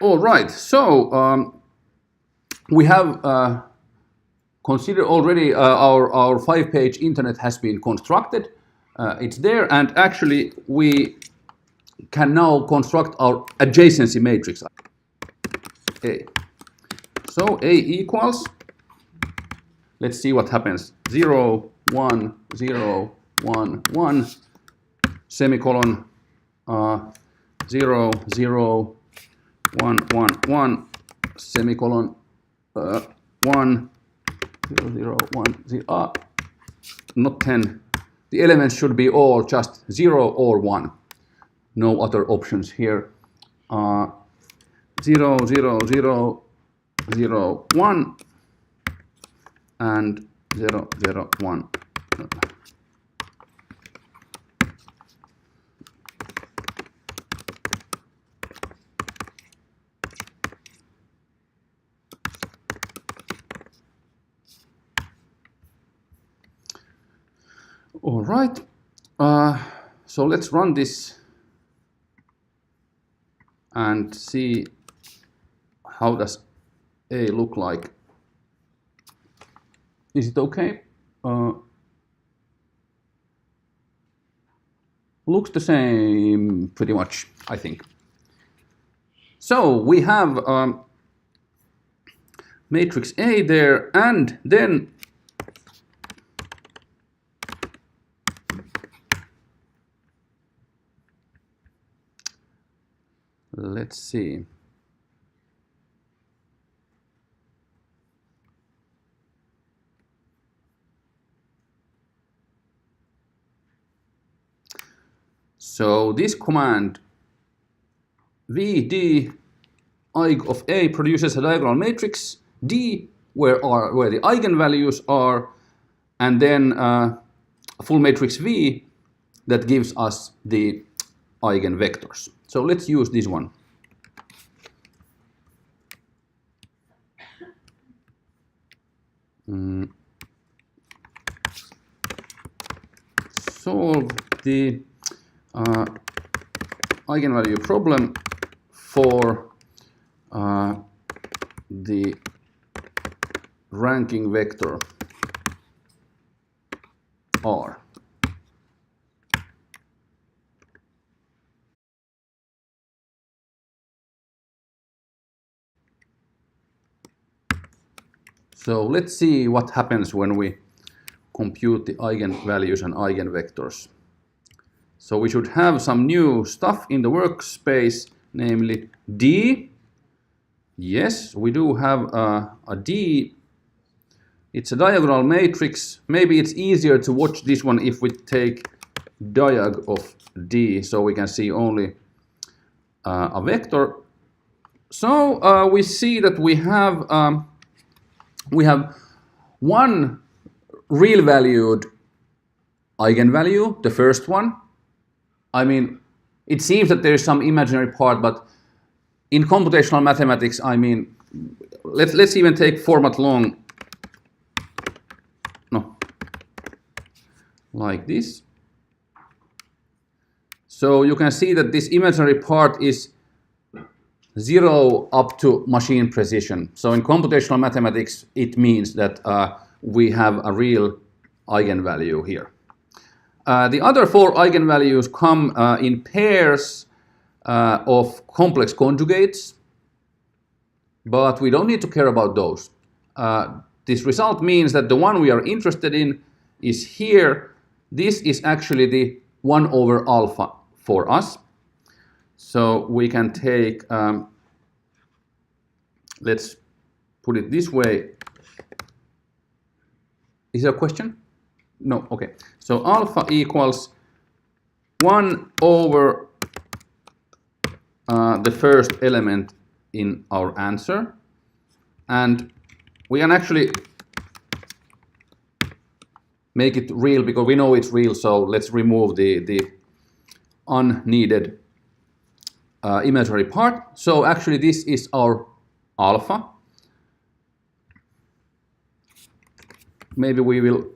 All right, so we have considered already our 5-page internet has been constructed. It's there, and actually we can now construct our adjacency matrix. A. So A equals, let's see what happens, 0, 1, 0, 1, 1, semicolon, 0, 0, 1, 1, 1, semicolon, 1, 0, 0, 1, 0, not 10. The elements should be all just 0 or 1. No other options here. 0, 0, 0, 0, 1, and 0, 0, 1. All right, so let's run this and see how does A look like. Is it okay? Looks the same pretty much, I think. So we have matrix A there, and then let's see. So this command vd eig of A produces a diagonal matrix D where the eigenvalues are, and then a full matrix V that gives us the eigenvectors. So let's use this one. Solve the eigenvalue problem for the ranking vector R. So let's see what happens when we compute the eigenvalues and eigenvectors. So we should have some new stuff in the workspace, namely D. Yes, we do have a D. It's a diagonal matrix. Maybe it's easier to watch this one if we take diag of D, so we can see only a vector. So we see that we have one real valued eigenvalue, the first one. I mean, it seems that there is some imaginary part, but in computational mathematics, I mean, let's even take format long. No, like this. So you can see that this imaginary part is 0 up to machine precision. So in computational mathematics, it means that we have a real eigenvalue here. The other 4 eigenvalues come in pairs of complex conjugates, but we don't need to care about those. This result means that the one we are interested in is here. This is actually the 1 over alpha for us. So we can take, let's put it this way. Is there a question? No, okay. So alpha equals 1 over the first element in our answer. And we can actually make it real because we know it's real. So let's remove the unneeded imaginary part. So actually this is our alpha. Maybe we will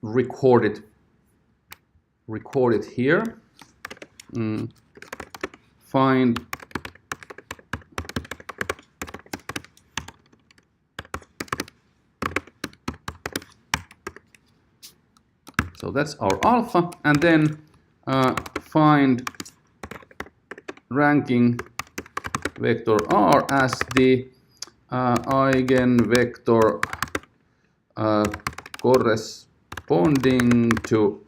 record it here. Find So that's our alpha, and then find ranking vector R as the eigenvector corresponding to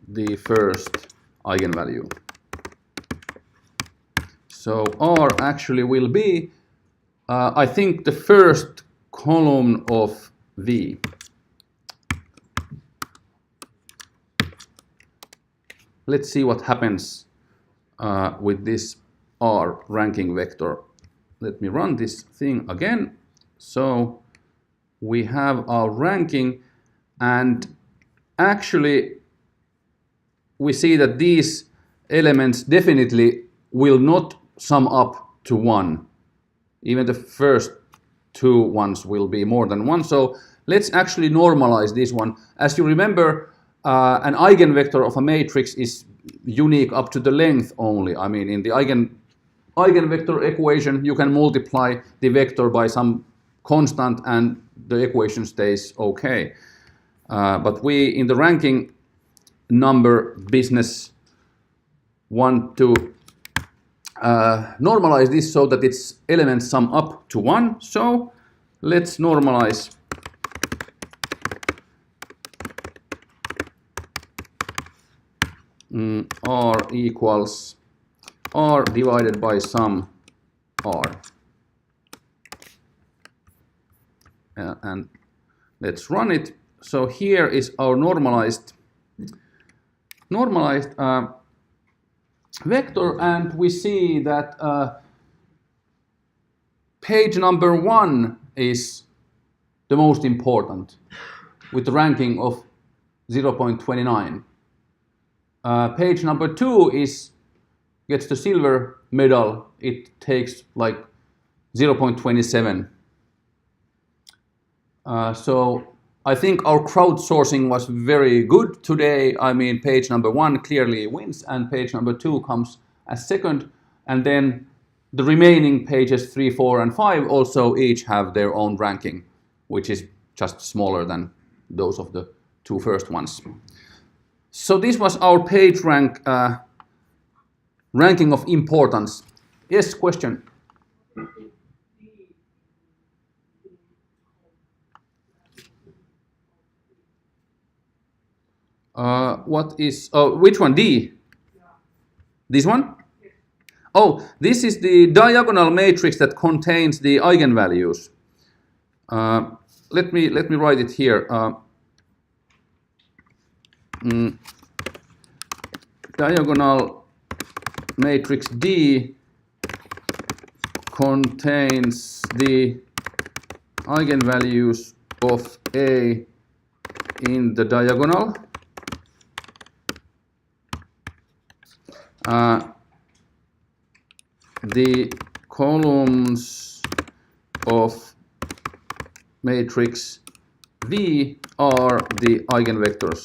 the first eigenvalue. So R actually will be, I think, the first column of V. Let's see what happens with this R ranking vector. Let me run this thing again. So we have our ranking, and actually we see that these elements definitely will not sum up to 1. Even the first two ones will be more than 1. So let's actually normalize this one. As you remember, an eigenvector of a matrix is unique up to the length only. I mean, in the eigenvector equation, you can multiply the vector by some constant and the equation stays okay. But we, in the ranking number business, want to normalize this so that its elements sum up to 1. So let's normalize R equals R divided by sum R. And let's run it. So here is our normalized vector, and we see that page number 1 is the most important with the ranking of 0.29. Page number 2 gets the silver medal. It takes like 0.27. So I think our crowdsourcing was very good today. I mean, page number 1 clearly wins, and page number 2 comes as second, and then the remaining pages 3, 4, and 5 also each have their own ranking, which is just smaller than those of the two first ones. So this was our PageRank ranking of importance. Yes, question? What is, which one? D? This one? Oh, this is the diagonal matrix that contains the eigenvalues. Let me write it here. Diagonal matrix D contains the eigenvalues of A in the diagonal. The columns of matrix V are the eigenvectors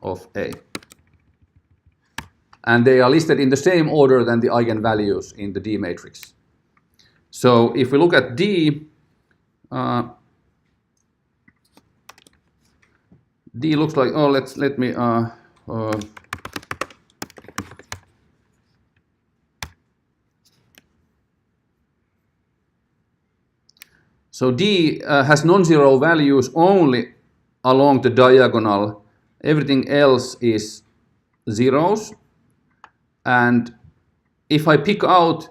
of A. And they are listed in the same order than the eigenvalues in the D matrix. So if we look at D, D looks like, oh, let me so D has non-zero values only along the diagonal. Everything else is zeros. And if I pick out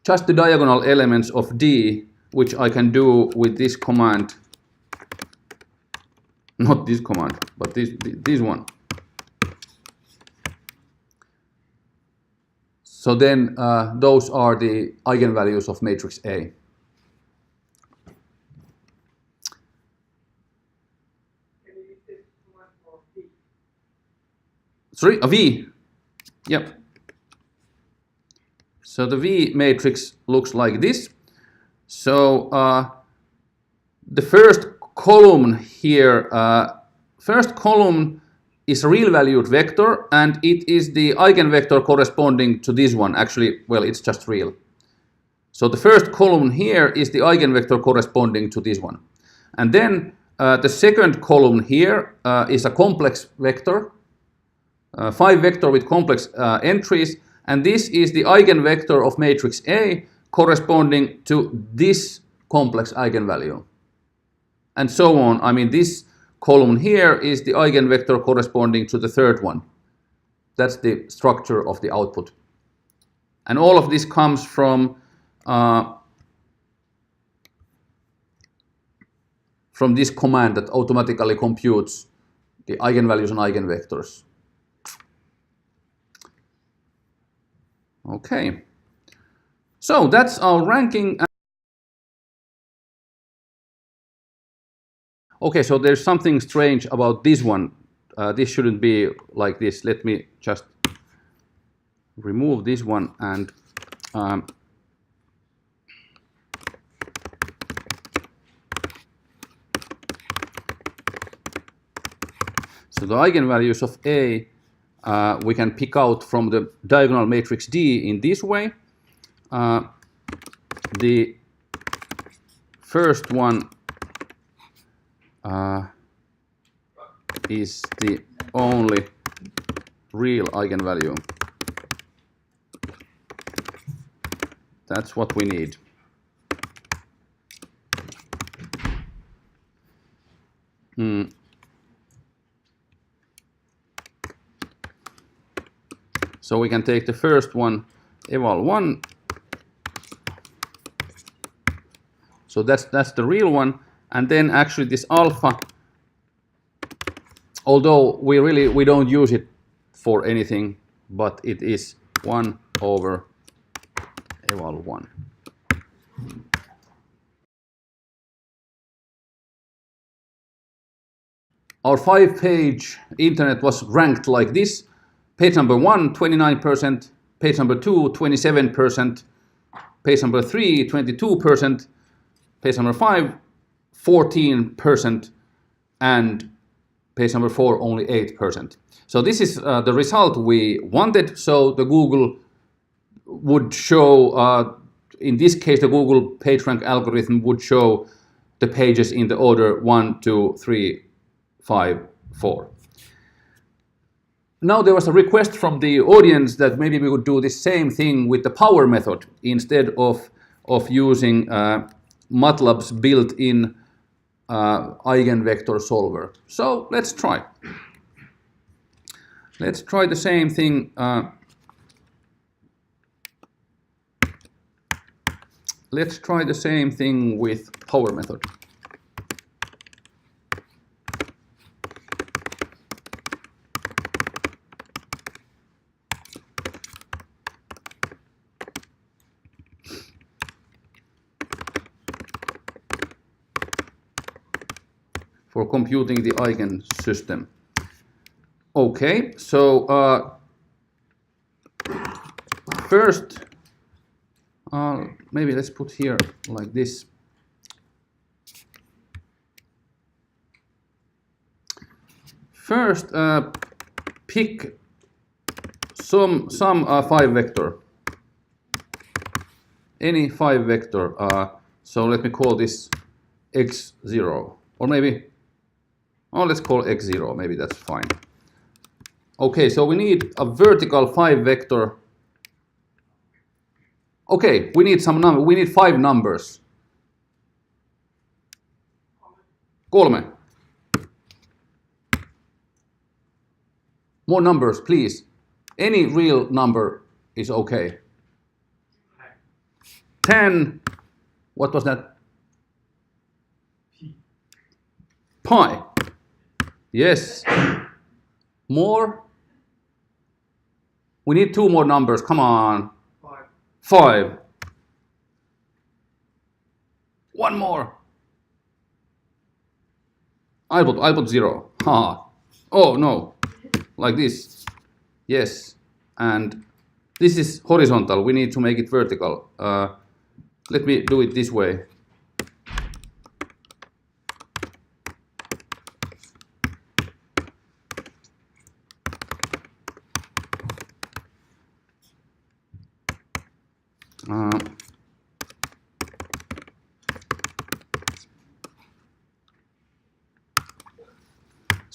just the diagonal elements of D, which I can do with this command, not this command, but this one. So then those are the eigenvalues of matrix A. Sorry, a V. Yep. So the V matrix looks like this. So the first column here, first column is a real valued vector, and it is the eigenvector corresponding to this one. Actually, well, it's just real. So the first column here is the eigenvector corresponding to this one. And then the second column here is a complex vector, 5 vector with complex entries, and this is the eigenvector of matrix A corresponding to this complex eigenvalue. And so on. I mean, this column here is the eigenvector corresponding to the third one. That's the structure of the output. And all of this comes from this command that automatically computes the eigenvalues and eigenvectors. Okay. So that's our ranking. Okay, so there's something strange about this one. This shouldn't be like this. Let me just remove this one and so the eigenvalues of A we can pick out from the diagonal matrix D in this way. The first one is the only real eigenvalue. That's what we need. So we can take the first one, eval1. So that's the real one. And then actually this alpha, although we don't use it for anything, but it is 1 over eval1. Our 5-page internet was ranked like this. Page number 1, 29%, page number 2, 27%, page number 3, 22%, page number 5, 14%, and page number 4, only 8%. So this is the result we wanted. So the Google would show, in this case, the Google PageRank algorithm would show the pages in the order 1, 2, 3, 5, 4. Now there was a request from the audience that maybe we would do the same thing with the power method instead of using Matlab's built-in eigenvector solver. So let's try. Let's try the same thing. Let's try the same thing with power method. For computing the eigensystem. Okay, so first, maybe let's put here like this. First, pick some 5 vector, any 5 vector. So let me call this x0, or maybe. Oh, let's call x0, maybe that's fine. Okay, so we need a vertical 5 vector. Okay, we need some number. We need 5 numbers. 3. More numbers, please. Any real number is okay. 10. What was that? Pi. Yes. More? We need 2 more numbers. Come on. 5. 1 more. I put 0. Ha. Oh no. Like this. Yes. And this is horizontal. We need to make it vertical. Let me do it this way.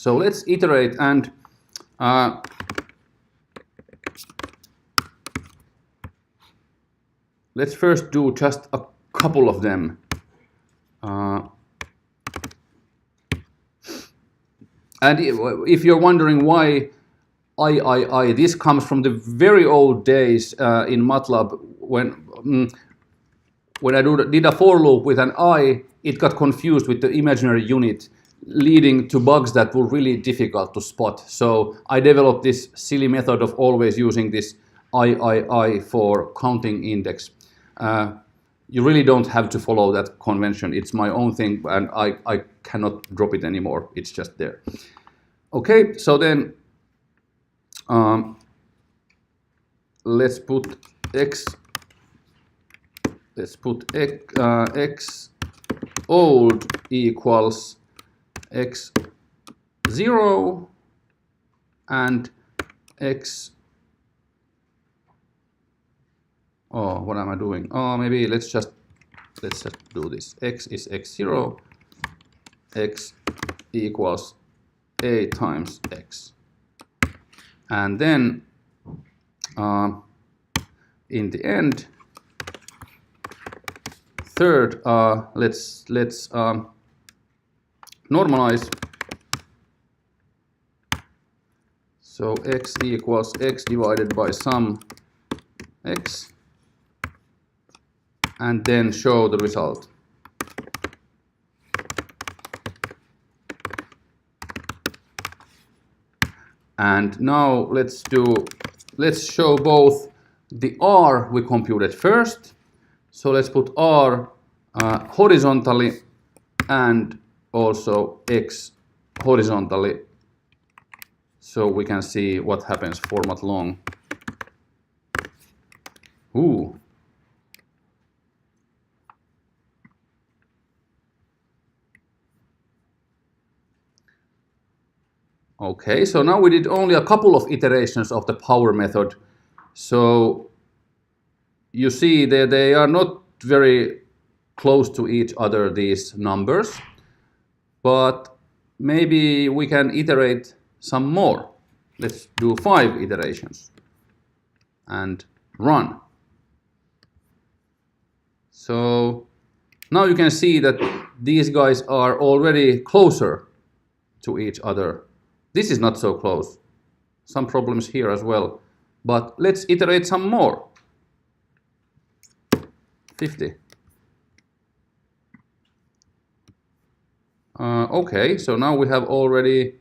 So let's iterate and let's first do just a couple of them. And if you're wondering why this comes from the very old days in Matlab when I did a for loop with an I, it got confused with the imaginary unit, leading to bugs that were really difficult to spot. So I developed this silly method of always using this I for counting index. You really don't have to follow that convention. It's my own thing, and I cannot drop it anymore. It's just there. Okay, so then let's put x. Let's put x old equals x0 and x. Oh, what am I doing? Oh, maybe let's just do this. X is x0, x equals a times x, and then in the end, third, let's normalize. So x equals x divided by sum x, and then show the result. And now let's show both the R we computed first. So let's put R horizontally and also X horizontally, so we can see what happens. Format long. Ooh. Okay, so now we did only a couple of iterations of the power method. So you see that they are not very close to each other, these numbers, but maybe we can iterate some more. Let's do 5 iterations and run. So now you can see that these guys are already closer to each other. This is not so close. Some problems here as well. But let's iterate some more. 50. Okay, so now we have already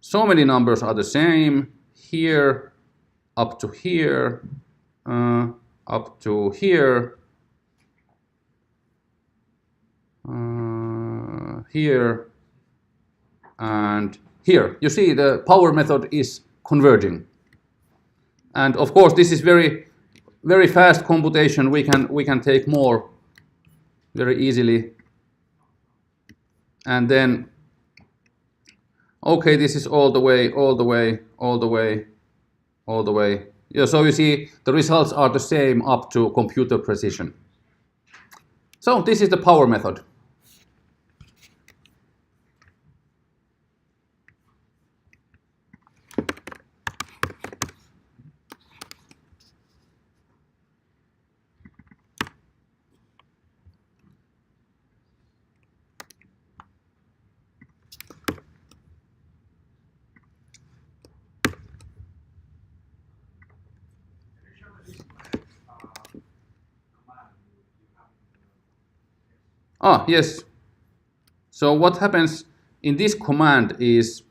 so many numbers are the same. Here, up to here, up to here, here, and here. You see the power method is converging. And of course this is very fast computation. We can take more very easily. And then okay, this is all the way. Yeah, so you see the results are the same up to computer precision. So this is the power method. Yes. So what happens in this command is,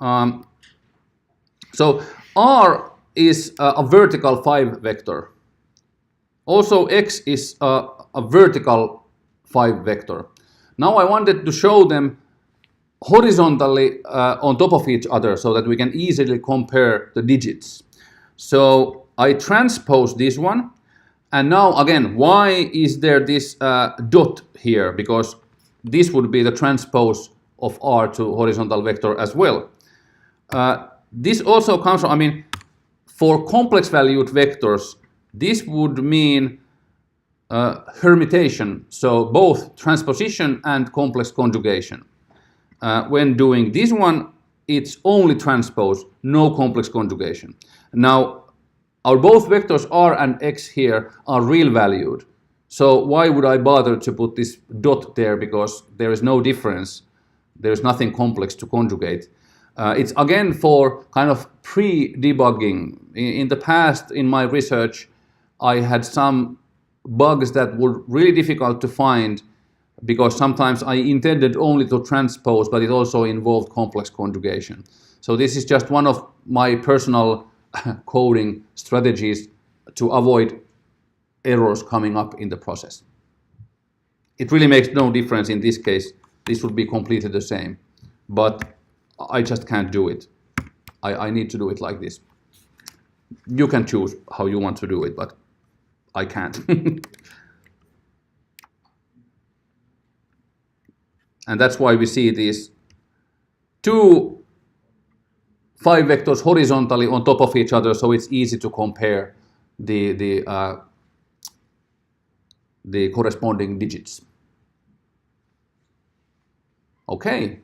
so R is a vertical 5 vector. Also X is a vertical 5 vector. Now I wanted to show them horizontally on top of each other so that we can easily compare the digits. So I transpose this one. And now again, why is there this dot here? Because this would be the transpose of R to horizontal vector as well. This also comes from, I mean, for complex valued vectors, this would mean hermitation, so both transposition and complex conjugation. When doing this one, it's only transpose, no complex conjugation. Now, our both vectors r and x here are real valued. So why would I bother to put this dot there, because there is no difference. There is nothing complex to conjugate. It's again for kind of pre-debugging. In the past, in my research, I had some bugs that were really difficult to find, because sometimes I intended only to transpose, but it also involved complex conjugation. So this is just one of my personal coding strategies to avoid errors coming up in the process. It really makes no difference in this case. This would be completely the same, but I just can't do it. I need to do it like this. You can choose how you want to do it, but I can't. And that's why we see these 2 5 vectors horizontally on top of each other, so it's easy to compare the corresponding digits. Okay.